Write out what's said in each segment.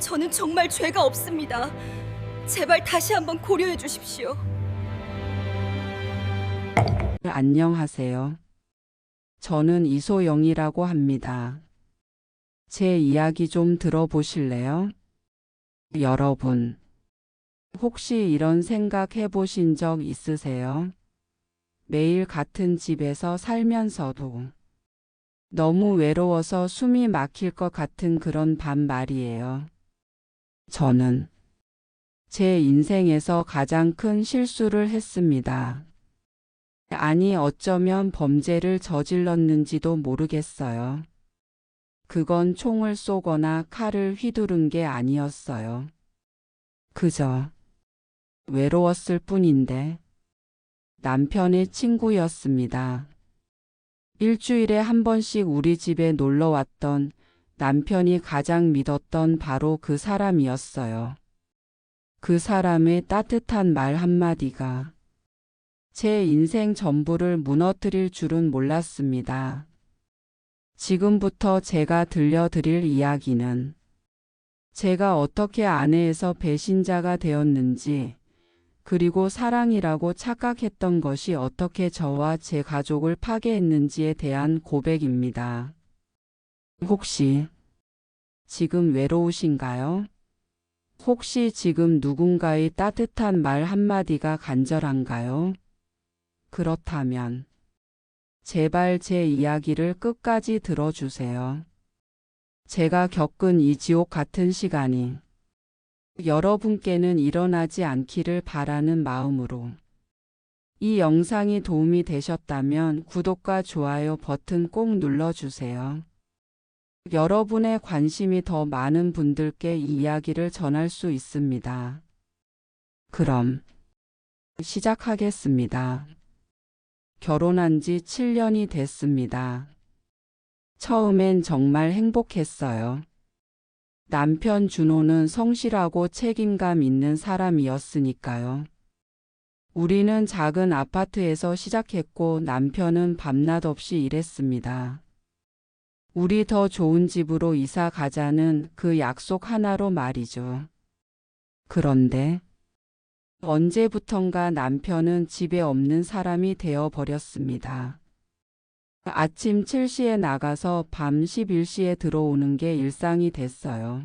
저는 정말 죄가 없습니다. 제발 다시 한번 고려해 주십시오. 안녕하세요. 저는 이소영이라고 합니다. 제 이야기 좀 들어보실래요? 여러분, 혹시 이런 생각 해보신 적 있으세요? 매일 같은 집에서 살면서도 너무 외로워서 숨이 막힐 것 같은 그런 밤 말이에요. 저는 제 인생에서 가장 큰 실수를 했습니다. 아니, 어쩌면 범죄를 저질렀는지도 모르겠어요. 그건 총을 쏘거나 칼을 휘두른 게 아니었어요. 그저 외로웠을 뿐인데 남편의 친구였습니다. 일주일에 한 번씩 우리 집에 놀러 왔던 남편이 가장 믿었던 바로 그 사람이었어요. 그 사람의 따뜻한 말 한마디가 제 인생 전부를 무너뜨릴 줄은 몰랐습니다. 지금부터 제가 들려드릴 이야기는 제가 어떻게 아내에서 배신자가 되었는지, 그리고 사랑이라고 착각했던 것이 어떻게 저와 제 가족을 파괴했는지에 대한 고백입니다. 혹시 지금 외로우신가요? 혹시 지금 누군가의 따뜻한 말 한마디가 간절한가요? 그렇다면 제발 제 이야기를 끝까지 들어주세요. 제가 겪은 이 지옥 같은 시간이 여러분께는 일어나지 않기를 바라는 마음으로 이 영상이 도움이 되셨다면 구독과 좋아요 버튼 꼭 눌러주세요. 여러분의 관심이 더 많은 분들께 이 이야기를 전할 수 있습니다. 그럼 시작하겠습니다. 결혼한 지 7년이 됐습니다. 처음엔 정말 행복했어요. 남편 준호는 성실하고 책임감 있는 사람이었으니까요. 우리는 작은 아파트에서 시작했고 남편은 밤낮 없이 일했습니다. 우리 더 좋은 집으로 이사 가자는 그 약속 하나로 말이죠. 그런데 언제부턴가 남편은 집에 없는 사람이 되어버렸습니다. 아침 7시에 나가서 밤 11시에 들어오는 게 일상이 됐어요.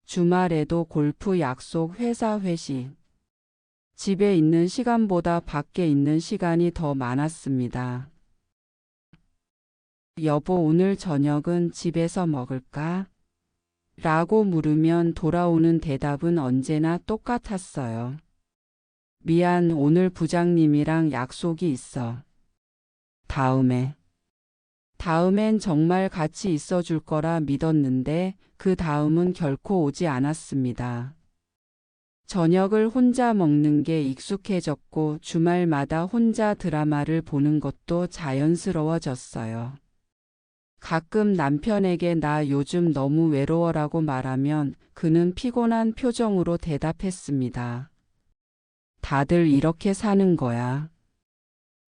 주말에도 골프 약속, 회사 회식. 집에 있는 시간보다 밖에 있는 시간이 더 많았습니다. 여보, 오늘 저녁은 집에서 먹을까? 라고 물으면 돌아오는 대답은 언제나 똑같았어요. 미안, 오늘 부장님이랑 약속이 있어. 다음엔 정말 같이 있어줄 거라 믿었는데 그 다음은 결코 오지 않았습니다. 저녁을 혼자 먹는 게 익숙해졌고 주말마다 혼자 드라마를 보는 것도 자연스러워졌어요. 가끔 남편에게 나 요즘 너무 외로워라고 말하면 그는 피곤한 표정으로 대답했습니다. 다들 이렇게 사는 거야.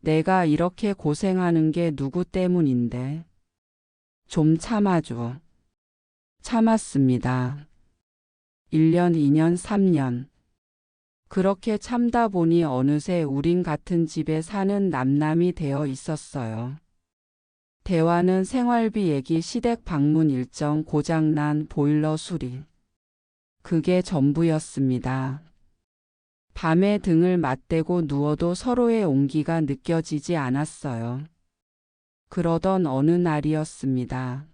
내가 이렇게 고생하는 게 누구 때문인데. 좀 참아줘. 참았습니다. 1년, 2년, 3년. 그렇게 참다 보니 어느새 우린 같은 집에 사는 남남이 되어 있었어요. 대화는 생활비 얘기, 시댁 방문 일정, 고장난 보일러 수리. 그게 전부였습니다. 밤에 등을 맞대고 누워도 서로의 온기가 느껴지지 않았어요. 그러던 어느 날이었습니다.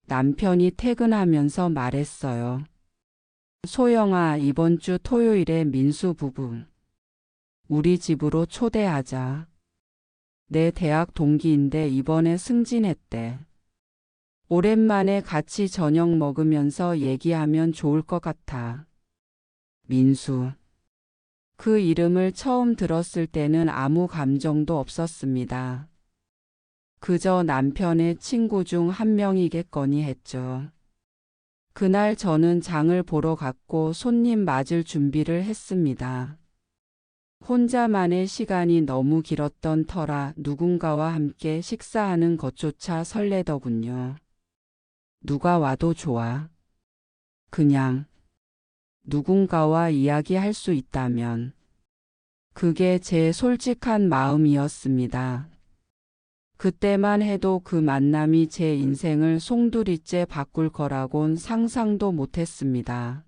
남편이 퇴근하면서 말했어요. 소영아, 이번 주 토요일에 민수 부부 우리 집으로 초대하자. 내 대학 동기인데 이번에 승진했대. 오랜만에 같이 저녁 먹으면서 얘기하면 좋을 것 같아. 민수. 그 이름을 처음 들었을 때는 아무 감정도 없었습니다. 그저 남편의 친구 중 한 명이겠거니 했죠. 그날 저는 장을 보러 갔고 손님 맞을 준비를 했습니다. 혼자만의 시간이 너무 길었던 터라 누군가와 함께 식사하는 것조차 설레더군요. 누가 와도 좋아. 그냥 누군가와 이야기할 수 있다면 그게 제 솔직한 마음이었습니다. 그때만 해도 그 만남이 제 인생을 송두리째 바꿀 거라곤 상상도 못했습니다.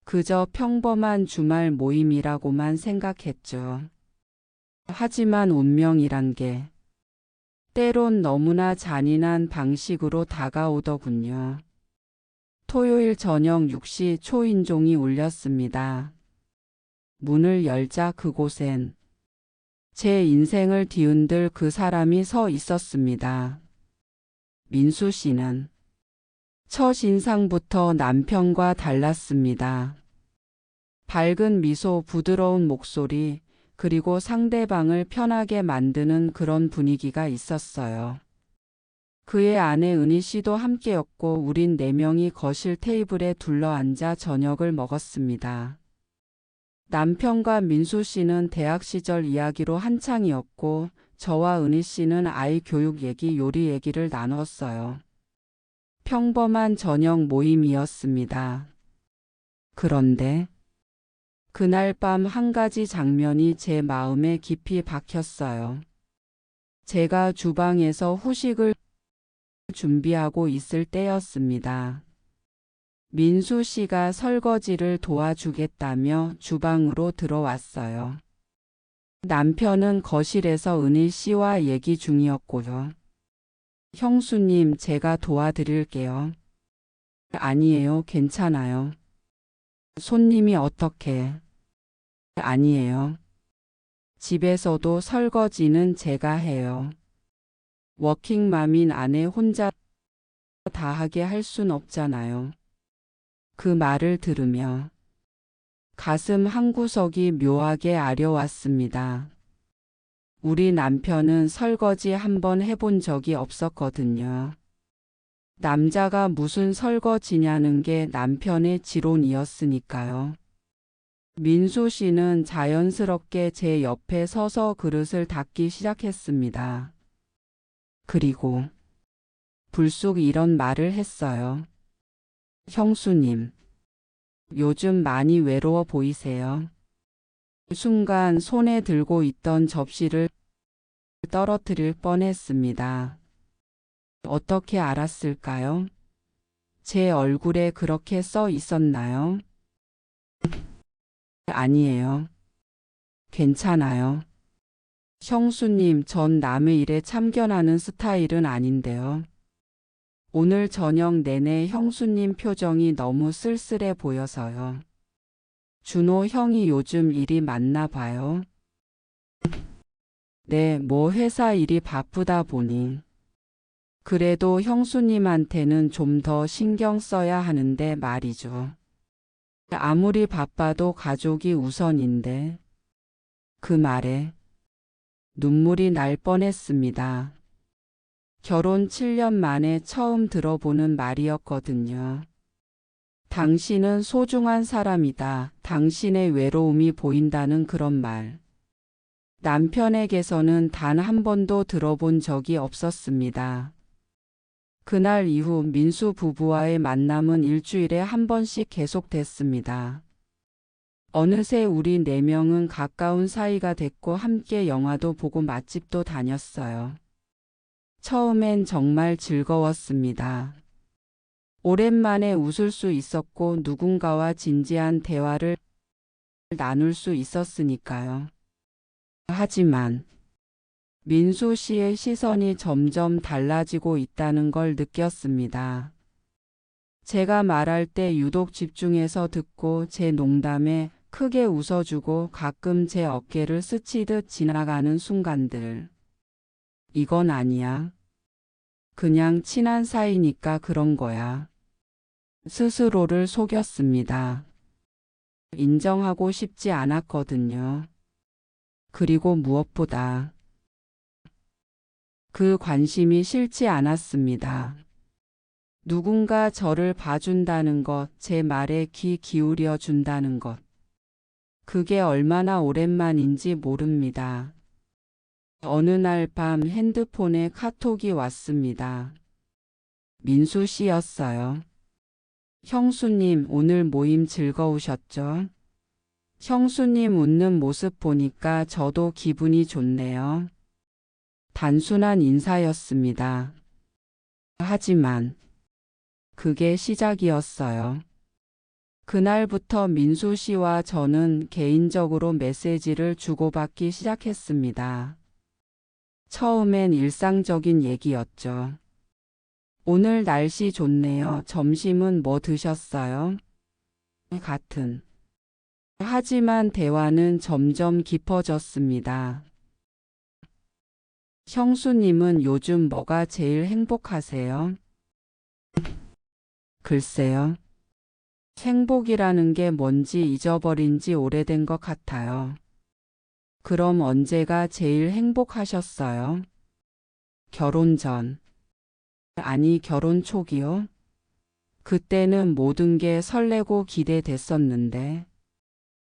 그저 평범한 주말 모임이라고만 생각했죠. 하지만 운명이란 게 때론 너무나 잔인한 방식으로 다가오더군요. 토요일 저녁 6시 초인종이 울렸습니다. 문을 열자 그곳엔 제 인생을 뒤흔들 그 사람이 서 있었습니다. 민수 씨는 첫 인상부터 남편과 달랐습니다. 밝은 미소, 부드러운 목소리, 그리고 상대방을 편하게 만드는 그런 분위기가 있었어요. 그의 아내 은희 씨도 함께였고 우린 4명이 거실 테이블에 둘러앉아 저녁을 먹었습니다. 남편과 민수 씨는 대학 시절 이야기로 한창이었고 저와 은희 씨는 아이 교육 얘기, 요리 얘기를 나눴어요. 평범한 저녁 모임이었습니다. 그런데 그날 밤 한 가지 장면이 제 마음에 깊이 박혔어요. 제가 주방에서 후식을 준비하고 있을 때였습니다. 민수 씨가 설거지를 도와주겠다며 주방으로 들어왔어요. 남편은 거실에서 은희 씨와 얘기 중이었고요. 형수님, 제가 도와드릴게요. 아니에요, 괜찮아요. 손님이 어떻게? 아니에요. 집에서도 설거지는 제가 해요. 워킹맘인 아내 혼자 다 하게 할 순 없잖아요. 그 말을 들으며 가슴 한구석이 묘하게 아려왔습니다. 우리 남편은 설거지 한번 해본 적이 없었거든요. 남자가 무슨 설거지냐는 게 남편의 지론이었으니까요. 민수 씨는 자연스럽게 제 옆에 서서 그릇을 닦기 시작했습니다. 그리고 불쑥 이런 말을 했어요. 형수님, 요즘 많이 외로워 보이세요. 순간 손에 들고 있던 접시를 떨어뜨릴 뻔했습니다. 어떻게 알았을까요? 제 얼굴에 그렇게 써 있었나요? 아니에요. 괜찮아요. 형수님, 전 남의 일에 참견하는 스타일은 아닌데요. 오늘 저녁 내내 형수님 표정이 너무 쓸쓸해 보여서요. 준호 형이 요즘 일이 많나 봐요. 네, 뭐 회사 일이 바쁘다 보니. 그래도 형수님한테는 좀 더 신경 써야 하는데 말이죠. 아무리 바빠도 가족이 우선인데. 그 말에 눈물이 날 뻔했습니다. 결혼 7년 만에 처음 들어보는 말이었거든요. 당신은 소중한 사람이다. 당신의 외로움이 보인다는 그런 말. 남편에게서는 단 한 번도 들어본 적이 없었습니다. 그날 이후 민수 부부와의 만남은 일주일에 한 번씩 계속됐습니다. 어느새 우리 4명은 가까운 사이가 됐고 함께 영화도 보고 맛집도 다녔어요. 처음엔 정말 즐거웠습니다. 오랜만에 웃을 수 있었고 누군가와 진지한 대화를 나눌 수 있었으니까요. 하지만 민수 씨의 시선이 점점 달라지고 있다는 걸 느꼈습니다. 제가 말할 때 유독 집중해서 듣고 제 농담에 크게 웃어주고 가끔 제 어깨를 스치듯 지나가는 순간들. 이건 아니야. 그냥 친한 사이니까 그런 거야. 스스로를 속였습니다. 인정하고 싶지 않았거든요. 그리고 무엇보다 그 관심이 싫지 않았습니다. 누군가 저를 봐준다는 것, 제 말에 귀 기울여 준다는 것. 그게 얼마나 오랜만인지 모릅니다. 어느 날 밤 핸드폰에 카톡이 왔습니다. 민수 씨였어요. 형수님, 오늘 모임 즐거우셨죠? 형수님 웃는 모습 보니까 저도 기분이 좋네요. 단순한 인사였습니다. 하지만 그게 시작이었어요. 그날부터 민수 씨와 저는 개인적으로 메시지를 주고받기 시작했습니다. 처음엔 일상적인 얘기였죠. 오늘 날씨 좋네요. 점심은 뭐 드셨어요? 같은. 하지만 대화는 점점 깊어졌습니다. 형수님은 요즘 뭐가 제일 행복하세요? 글쎄요. 행복이라는 게 뭔지 잊어버린 지 오래된 것 같아요. 그럼 언제가 제일 행복하셨어요? 결혼 전. 아니, 결혼 초기요? 그때는 모든 게 설레고 기대됐었는데.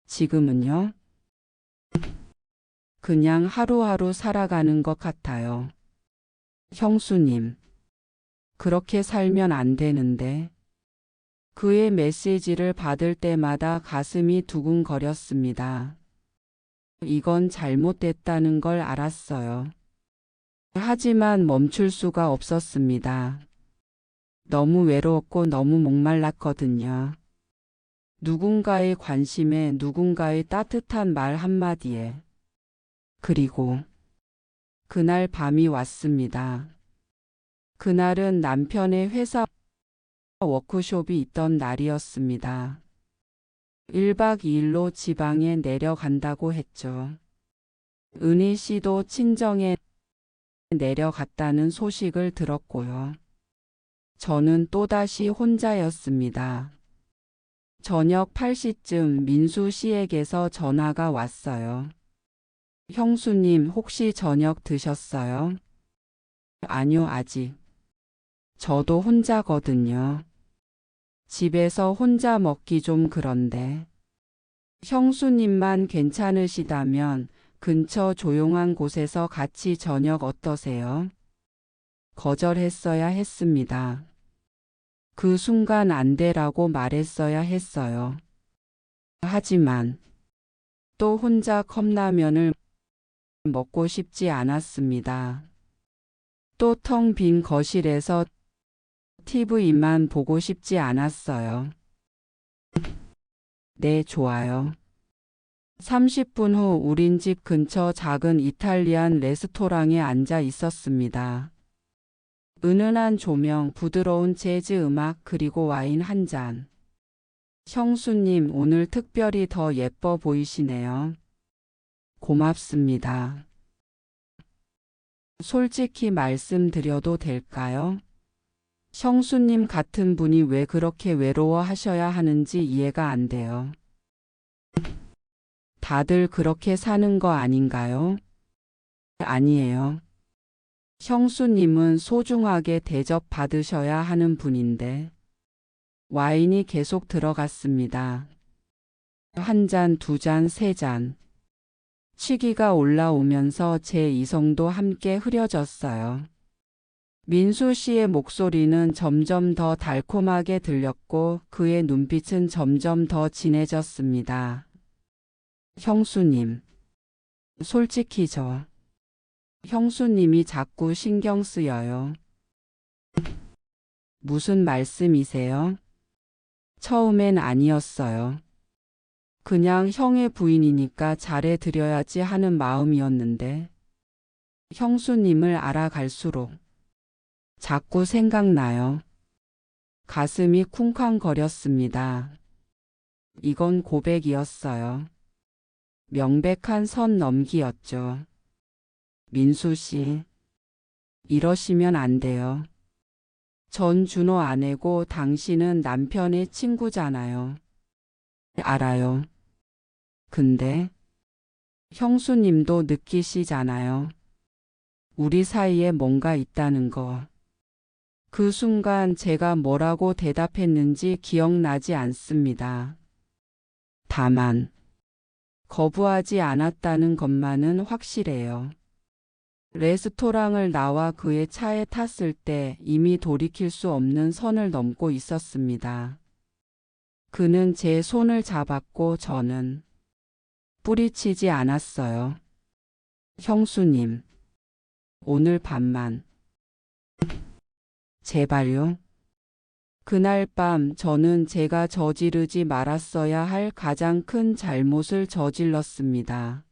지금은요? 그냥 하루하루 살아가는 것 같아요. 형수님, 그렇게 살면 안 되는데. 그의 메시지를 받을 때마다 가슴이 두근거렸습니다. 이건 잘못됐다는 걸 알았어요. 하지만 멈출 수가 없었습니다. 너무 외로웠고 너무 목말랐거든요. 누군가의 관심에, 누군가의 따뜻한 말 한마디에. 그리고 그날 밤이 왔습니다. 그날은 남편의 회사 워크숍이 있던 날이었습니다. 1박 2일로 지방에 내려간다고 했죠. 은희 씨도 친정에 내려갔다는 소식을 들었고요. 저는 또다시 혼자였습니다. 저녁 8시쯤 민수 씨에게서 전화가 왔어요. 형수님, 혹시 저녁 드셨어요? 아니요, 아직. 저도 혼자거든요. 집에서 혼자 먹기 좀 그런데. 형수님만 괜찮으시다면 근처 조용한 곳에서 같이 저녁 어떠세요? 거절했어야 했습니다. 그 순간 안 되라고 말했어야 했어요. 하지만 또 혼자 컵라면을 먹고 싶지 않았습니다. 또 텅 빈 거실에서 TV만 보고 싶지 않았어요. 네, 좋아요. 30분 후 우린 집 근처 작은 이탈리안 레스토랑에 앉아 있었습니다. 은은한 조명, 부드러운 재즈 음악, 그리고 와인 한 잔. 형수님, 오늘 특별히 더 예뻐 보이시네요. 고맙습니다. 솔직히 말씀드려도 될까요? 형수님 같은 분이 왜 그렇게 외로워하셔야 하는지 이해가 안 돼요. 다들 그렇게 사는 거 아닌가요? 아니에요. 형수님은 소중하게 대접받으셔야 하는 분인데. 와인이 계속 들어갔습니다. 한 잔, 두 잔, 세 잔. 취기가 올라오면서 제 이성도 함께 흐려졌어요. 민수 씨의 목소리는 점점 더 달콤하게 들렸고 그의 눈빛은 점점 더 진해졌습니다. 형수님, 솔직히 형수님이 자꾸 신경 쓰여요. 무슨 말씀이세요? 처음엔 아니었어요. 그냥 형의 부인이니까 잘해드려야지 하는 마음이었는데 형수님을 알아갈수록 자꾸 생각나요. 가슴이 쿵쾅거렸습니다. 이건 고백이었어요. 명백한 선 넘기였죠. 민수 씨, 이러시면 안 돼요. 전 준호 아내고 당신은 남편의 친구잖아요. 알아요. 근데 형수님도 느끼시잖아요. 우리 사이에 뭔가 있다는 거. 그 순간 제가 뭐라고 대답했는지 기억나지 않습니다. 다만 거부하지 않았다는 것만은 확실해요. 레스토랑을 나와 그의 차에 탔을 때 이미 돌이킬 수 없는 선을 넘고 있었습니다. 그는 제 손을 잡았고 저는 뿌리치지 않았어요. 형수님, 오늘 밤만. 제발요. 그날 밤 저는 제가 저지르지 말았어야 할 가장 큰 잘못을 저질렀습니다.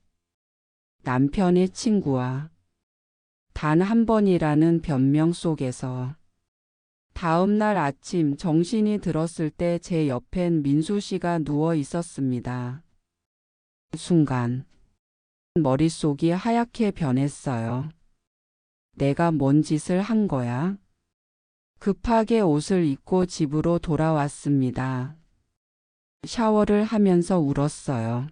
남편의 친구와 단 한 번이라는 변명 속에서 다음 날 아침 정신이 들었을 때 제 옆엔 민수 씨가 누워 있었습니다. 순간 머릿속이 하얗게 변했어요. 내가 뭔 짓을 한 거야? 급하게 옷을 입고 집으로 돌아왔습니다. 샤워를 하면서 울었어요.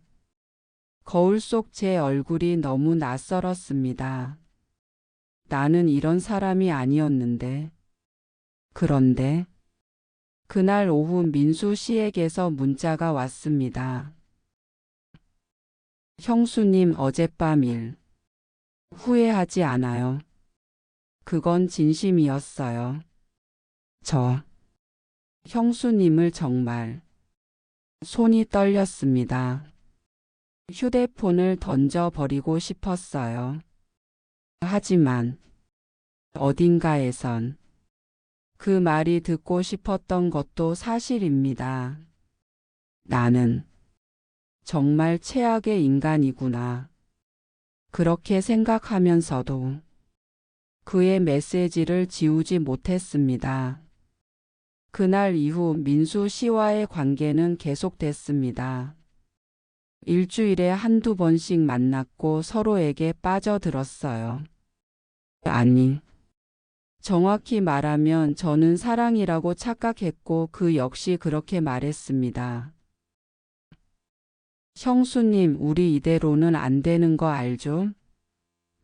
거울 속 제 얼굴이 너무 낯설었습니다. 나는 이런 사람이 아니었는데. 그런데 그날 오후 민수 씨에게서 문자가 왔습니다. 형수님 어젯밤 일 후회하지 않아요. 그건 진심이었어요. 저 형수님을 정말 손이 떨렸습니다. 휴대폰을 던져버리고 싶었어요. 하지만 어딘가에선 그 말이 듣고 싶었던 것도 사실입니다. 나는 정말 최악의 인간이구나. 그렇게 생각하면서도 그의 메시지를 지우지 못했습니다. 그날 이후 민수 씨와의 관계는 계속됐습니다. 일주일에 한두 번씩 만났고 서로에게 빠져들었어요. 아니, 정확히 말하면 저는 사랑이라고 착각했고 그 역시 그렇게 말했습니다. 형수님, 우리 이대로는 안 되는 거 알죠?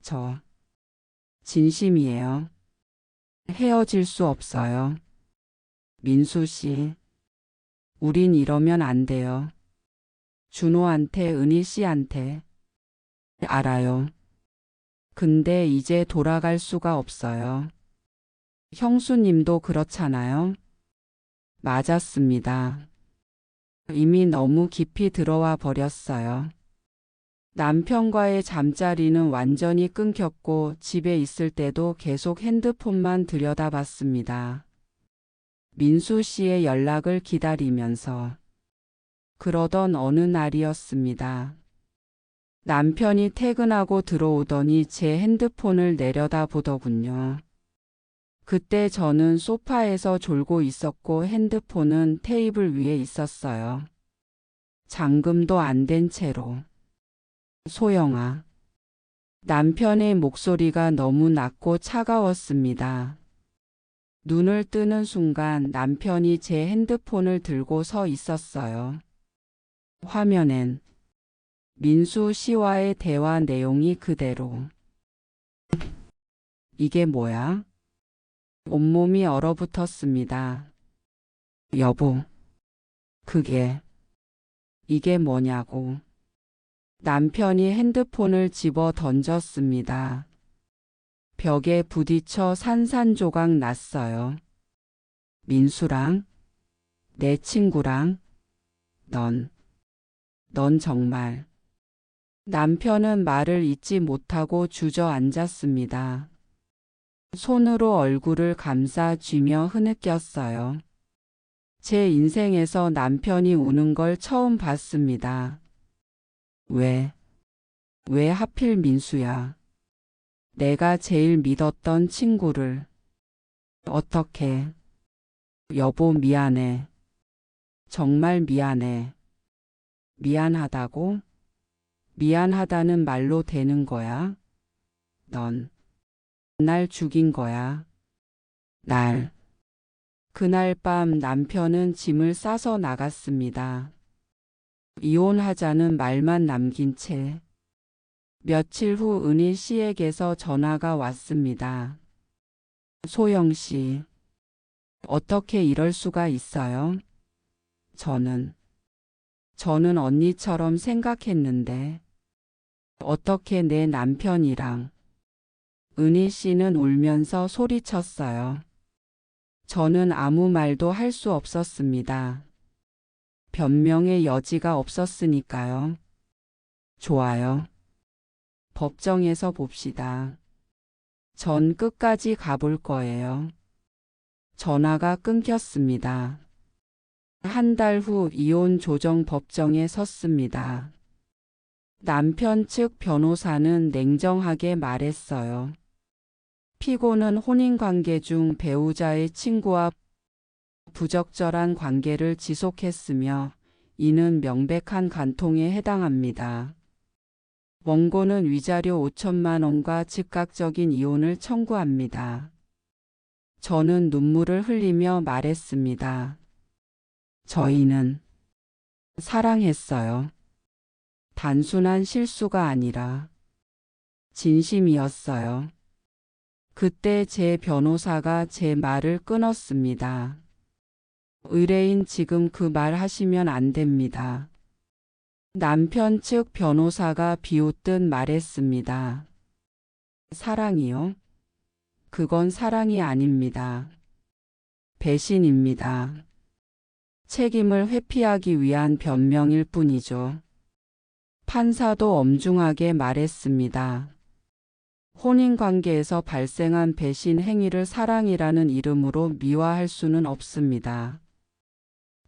저 진심이에요. 헤어질 수 없어요. 민수 씨, 우린 이러면 안 돼요. 준호한테, 은희 씨한테. 알아요. 근데 이제 돌아갈 수가 없어요. 형수님도 그렇잖아요. 맞았습니다. 이미 너무 깊이 들어와 버렸어요. 남편과의 잠자리는 완전히 끊겼고 집에 있을 때도 계속 핸드폰만 들여다봤습니다. 민수 씨의 연락을 기다리면서. 그러던 어느 날이었습니다. 남편이 퇴근하고 들어오더니 제 핸드폰을 내려다보더군요. 그때 저는 소파에서 졸고 있었고 핸드폰은 테이블 위에 있었어요. 잠금도 안 된 채로. 소영아. 남편의 목소리가 너무 낮고 차가웠습니다. 눈을 뜨는 순간 남편이 제 핸드폰을 들고 서 있었어요. 화면엔 민수 씨와의 대화 내용이 그대로. 이게 뭐야? 온몸이 얼어붙었습니다. 여보, 이게 뭐냐고. 남편이 핸드폰을 집어 던졌습니다. 벽에 부딪혀 산산조각 났어요. 민수랑, 내 친구랑, 넌 정말. 남편은 말을 잇지 못하고 주저앉았습니다. 손으로 얼굴을 감싸 쥐며 흐느꼈어요. 제 인생에서 남편이 우는 걸 처음 봤습니다. 왜 하필 민수야. 내가 제일 믿었던 친구를. 어떻게. 여보 미안해. 정말 미안해. 미안하다고? 미안하다는 말로 되는 거야? 넌 날 죽인 거야. 날. 그날 밤 남편은 짐을 싸서 나갔습니다. 이혼하자는 말만 남긴 채. 며칠 후 은희 씨에게서 전화가 왔습니다. 소영 씨, 어떻게 이럴 수가 있어요? 저는 언니처럼 생각했는데 어떻게 내 남편이랑. 은희 씨는 울면서 소리쳤어요. 저는 아무 말도 할 수 없었습니다. 변명의 여지가 없었으니까요. 좋아요. 법정에서 봅시다. 전 끝까지 가볼 거예요. 전화가 끊겼습니다. 한 달 후 이혼 조정 법정에 섰습니다. 남편 측 변호사는 냉정하게 말했어요. 피고는 혼인관계 중 배우자의 친구와 부적절한 관계를 지속했으며 이는 명백한 간통에 해당합니다. 원고는 위자료 5천만 원과 즉각적인 이혼을 청구합니다. 저는 눈물을 흘리며 말했습니다. 저희는 사랑했어요. 단순한 실수가 아니라 진심이었어요. 그때 제 변호사가 제 말을 끊었습니다. 의뢰인 지금 그 말 하시면 안 됩니다. 남편 측 변호사가 비웃듯 말했습니다. 사랑이요? 그건 사랑이 아닙니다. 배신입니다. 책임을 회피하기 위한 변명일 뿐이죠. 판사도 엄중하게 말했습니다. 혼인관계에서 발생한 배신 행위를 사랑이라는 이름으로 미화할 수는 없습니다.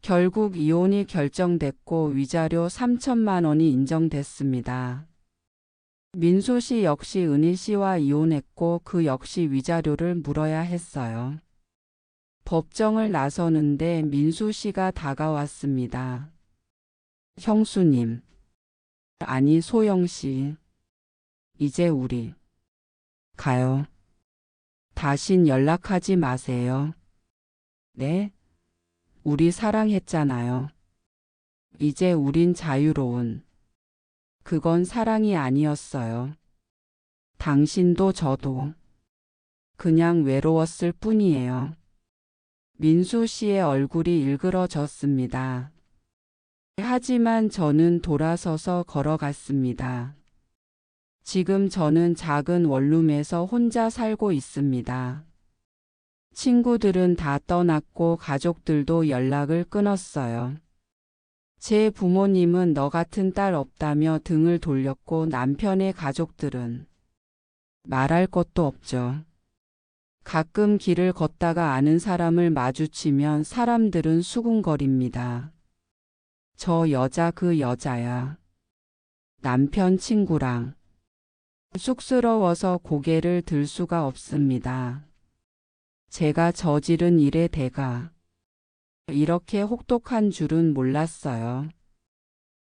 결국 이혼이 결정됐고 위자료 3천만 원이 인정됐습니다. 민수 씨 역시 은희 씨와 이혼했고 그 역시 위자료를 물어야 했어요. 법정을 나서는데 민수 씨가 다가왔습니다. 형수님, 아니 소영 씨, 이제 우리 가요. 다신 연락하지 마세요. 네? 우리 사랑했잖아요. 이제 우린 자유로운. 그건 사랑이 아니었어요. 당신도 저도 그냥 외로웠을 뿐이에요. 민수 씨의 얼굴이 일그러졌습니다. 하지만 저는 돌아서서 걸어갔습니다. 지금 저는 작은 원룸에서 혼자 살고 있습니다. 친구들은 다 떠났고 가족들도 연락을 끊었어요. 제 부모님은 너 같은 딸 없다며 등을 돌렸고 남편의 가족들은 말할 것도 없죠. 가끔 길을 걷다가 아는 사람을 마주치면 사람들은 수군거립니다. 저 여자 그 여자야. 남편 친구랑. 쑥스러워서 고개를 들 수가 없습니다. 제가 저지른 일의 대가 이렇게 혹독한 줄은 몰랐어요.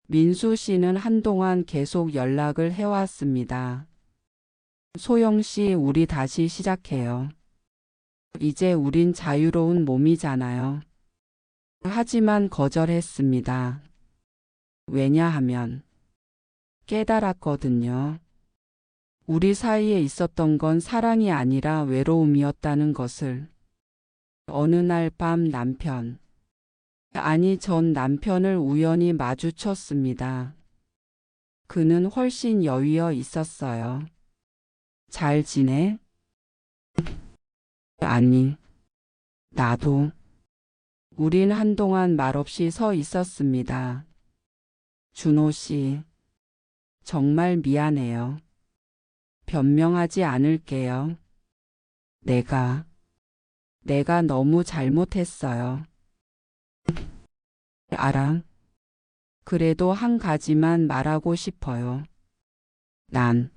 민수 씨는 한동안 계속 연락을 해왔습니다. 소영 씨, 우리 다시 시작해요. 이제 우린 자유로운 몸이잖아요. 하지만 거절했습니다. 왜냐하면 깨달았거든요. 우리 사이에 있었던 건 사랑이 아니라 외로움이었다는 것을. 어느 날 밤 전 남편을 우연히 마주쳤습니다. 그는 훨씬 여위어 있었어요. 잘 지내? 아니, 나도. 우린 한동안 말없이 서 있었습니다. 준호 씨, 정말 미안해요. 변명하지 않을게요. 내가 너무 잘못했어요. 알아. 그래도 한 가지만 말하고 싶어요. 난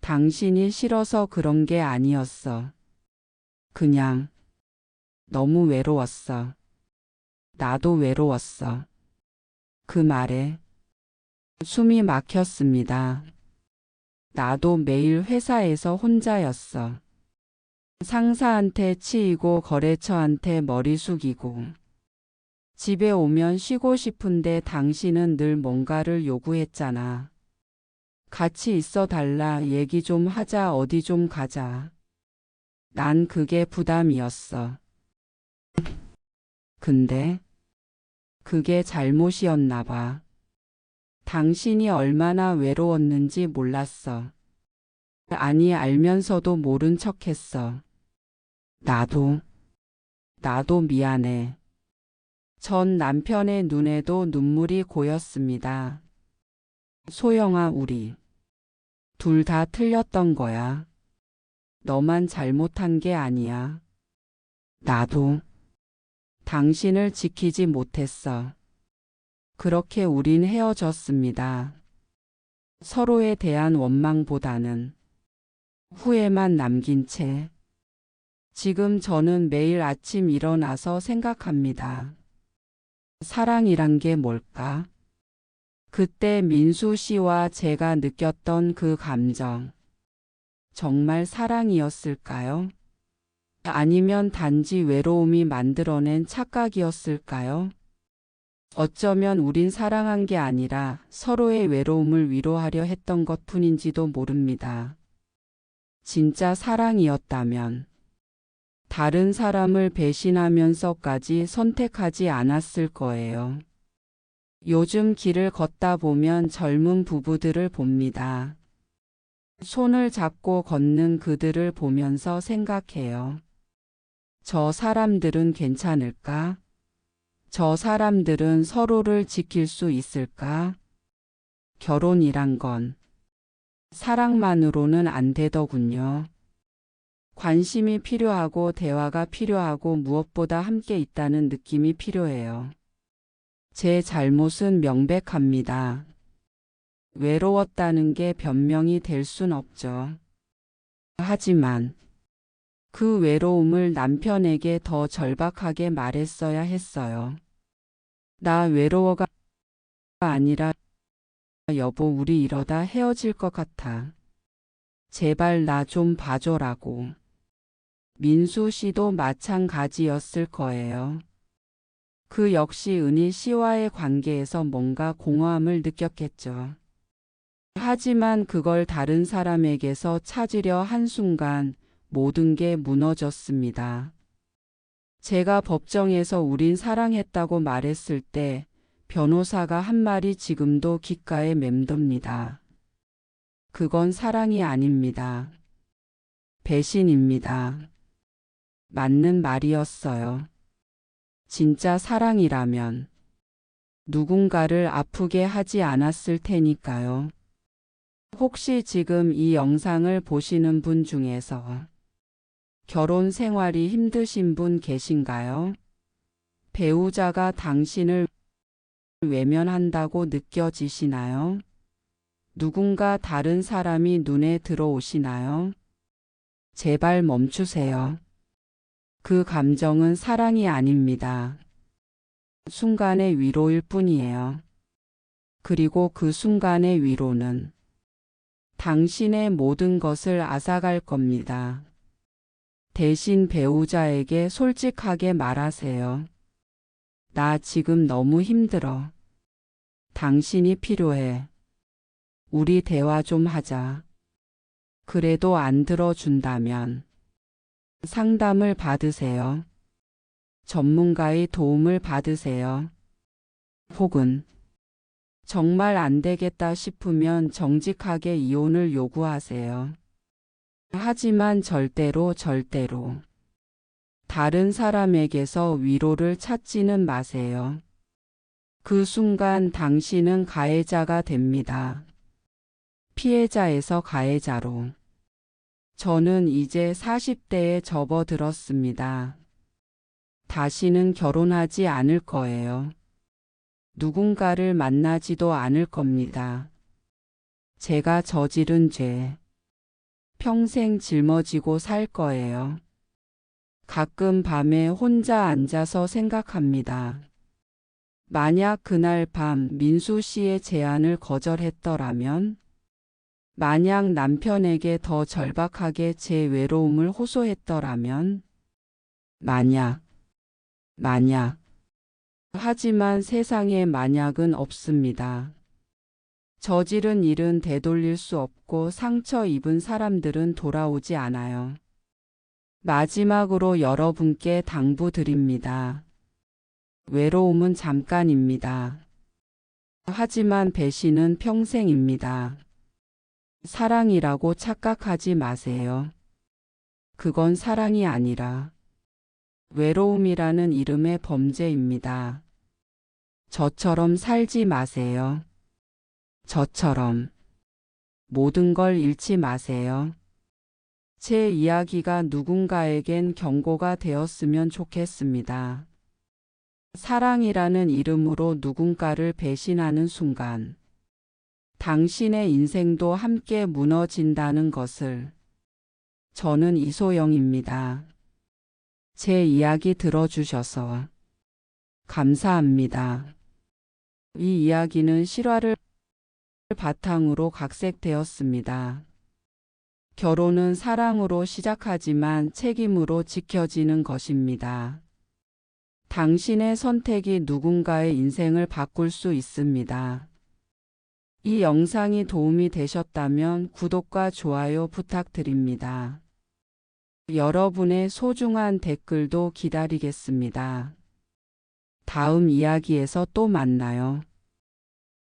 당신이 싫어서 그런 게 아니었어. 그냥 너무 외로웠어. 나도 외로웠어. 그 말에 숨이 막혔습니다. 나도 매일 회사에서 혼자였어. 상사한테 치이고 거래처한테 머리 숙이고. 집에 오면 쉬고 싶은데 당신은 늘 뭔가를 요구했잖아. 같이 있어 달라, 얘기 좀 하자, 어디 좀 가자. 난 그게 부담이었어. 근데 그게 잘못이었나 봐. 당신이 얼마나 외로웠는지 몰랐어. 아니, 알면서도 모른 척했어. 나도 미안해. 전 남편의 눈에도 눈물이 고였습니다. 소영아, 우리 둘 다 틀렸던 거야. 너만 잘못한 게 아니야. 나도 당신을 지키지 못했어. 그렇게 우린 헤어졌습니다. 서로에 대한 원망보다는 후회만 남긴 채. 지금 저는 매일 아침 일어나서 생각합니다. 사랑이란 게 뭘까? 그때 민수 씨와 제가 느꼈던 그 감정. 정말 사랑이었을까요? 아니면 단지 외로움이 만들어낸 착각이었을까요? 어쩌면 우린 사랑한 게 아니라 서로의 외로움을 위로하려 했던 것 뿐인지도 모릅니다. 진짜 사랑이었다면 다른 사람을 배신하면서까지 선택하지 않았을 거예요. 요즘 길을 걷다 보면 젊은 부부들을 봅니다. 손을 잡고 걷는 그들을 보면서 생각해요. 저 사람들은 괜찮을까? 저 사람들은 서로를 지킬 수 있을까? 결혼이란 건 사랑만으로는 안 되더군요. 관심이 필요하고 대화가 필요하고 무엇보다 함께 있다는 느낌이 필요해요. 제 잘못은 명백합니다. 외로웠다는 게 변명이 될 순 없죠. 하지만 그 외로움을 남편에게 더 절박하게 말했어야 했어요. 나 외로워가 아니라 여보, 우리 이러다 헤어질 것 같아. 제발 나 좀 봐줘라고. 민수 씨도 마찬가지였을 거예요. 그 역시 은희 씨와의 관계에서 뭔가 공허함을 느꼈겠죠. 하지만 그걸 다른 사람에게서 찾으려 한순간 모든 게 무너졌습니다. 제가 법정에서 우린 사랑했다고 말했을 때 변호사가 한 말이 지금도 귓가에 맴돕니다. 그건 사랑이 아닙니다. 배신입니다. 맞는 말이었어요. 진짜 사랑이라면 누군가를 아프게 하지 않았을 테니까요. 혹시 지금 이 영상을 보시는 분 중에서 결혼 생활이 힘드신 분 계신가요? 배우자가 당신을 외면한다고 느껴지시나요? 누군가 다른 사람이 눈에 들어오시나요? 제발 멈추세요. 그 감정은 사랑이 아닙니다. 순간의 위로일 뿐이에요. 그리고 그 순간의 위로는 당신의 모든 것을 앗아갈 겁니다. 대신 배우자에게 솔직하게 말하세요. 나 지금 너무 힘들어. 당신이 필요해. 우리 대화 좀 하자. 그래도 안 들어준다면 상담을 받으세요. 전문가의 도움을 받으세요. 혹은 정말 안 되겠다 싶으면 정직하게 이혼을 요구하세요. 하지만 절대로 다른 사람에게서 위로를 찾지는 마세요. 그 순간 당신은 가해자가 됩니다. 피해자에서 가해자로. 저는 이제 40대에 접어들었습니다. 다시는 결혼하지 않을 거예요. 누군가를 만나지도 않을 겁니다. 제가 저지른 죄, 평생 짊어지고 살 거예요. 가끔 밤에 혼자 앉아서 생각합니다. 만약 그날 밤 민수 씨의 제안을 거절했더라면, 만약 남편에게 더 절박하게 제 외로움을 호소했더라면, 만약. 하지만 세상에 만약은 없습니다. 저지른 일은 되돌릴 수 없고 상처 입은 사람들은 돌아오지 않아요. 마지막으로 여러분께 당부드립니다. 외로움은 잠깐입니다. 하지만 배신은 평생입니다. 사랑이라고 착각하지 마세요. 그건 사랑이 아니라 외로움이라는 이름의 범죄입니다. 저처럼 살지 마세요. 저처럼. 모든 걸 잃지 마세요. 제 이야기가 누군가에겐 경고가 되었으면 좋겠습니다. 사랑이라는 이름으로 누군가를 배신하는 순간, 당신의 인생도 함께 무너진다는 것을. 저는 이소영입니다. 제 이야기 들어주셔서 감사합니다. 이 이야기는 실화를 바탕으로 각색되었습니다. 결혼은 사랑으로 시작하지만 책임으로 지켜지는 것입니다. 당신의 선택이 누군가의 인생을 바꿀 수 있습니다. 이 영상이 도움이 되셨다면 구독과 좋아요 부탁드립니다. 여러분의 소중한 댓글도 기다리겠습니다. 다음 이야기에서 또 만나요.